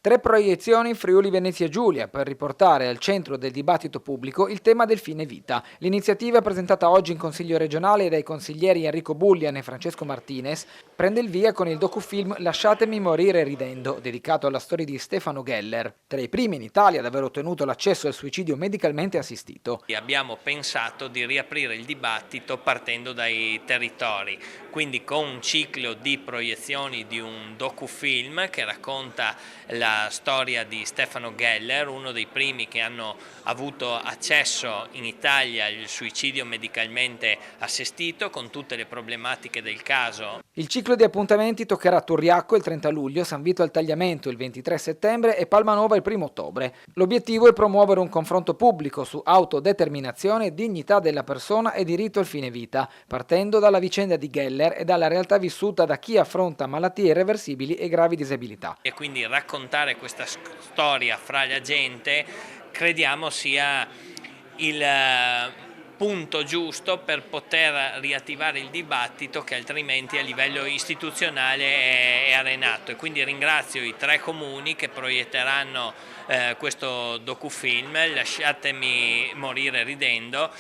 3 proiezioni in Friuli Venezia Giulia per riportare al centro del dibattito pubblico il tema del fine vita. L'iniziativa, presentata oggi in Consiglio regionale dai consiglieri Enrico Bullian e Francesco Martinez, prende il via con il docufilm Lasciatemi morire ridendo, dedicato alla storia di Stefano Geller, tra i primi in Italia ad aver ottenuto l'accesso al suicidio medicalmente assistito. Abbiamo pensato di riaprire il dibattito partendo dai territori, quindi con un ciclo di proiezioni di un docufilm che racconta la storia di Stefano Geller, uno dei primi che hanno avuto accesso in Italia al suicidio medicalmente assistito, con tutte le problematiche del caso. Il ciclo di appuntamenti toccherà Turriacco il 30 luglio, San Vito al Tagliamento il 23 settembre e Palmanova il 1 ottobre. L'obiettivo è promuovere un confronto pubblico su autodeterminazione, dignità della persona e diritto al fine vita, partendo dalla vicenda di Geller e dalla realtà vissuta da chi affronta malattie irreversibili e gravi disabilità. E quindi raccontare questa storia fra la gente crediamo sia il punto giusto per poter riattivare il dibattito che altrimenti a livello istituzionale è arenato, e quindi ringrazio i 3 comuni che proietteranno questo docufilm Lasciatemi morire ridendo,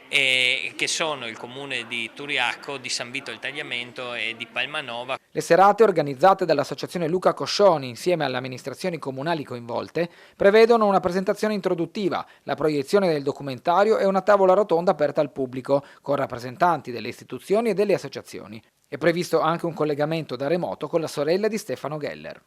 e che sono il comune di Turriacco, di San Vito al Tagliamento e di Palmanova. Le serate, organizzate dall'associazione Luca Coscioni insieme alle amministrazioni comunali coinvolte, prevedono una presentazione introduttiva, la proiezione del documentario e una tavola rotonda aperta al pubblico, con rappresentanti delle istituzioni e delle associazioni. È previsto anche un collegamento da remoto con la sorella di Stefano Geller.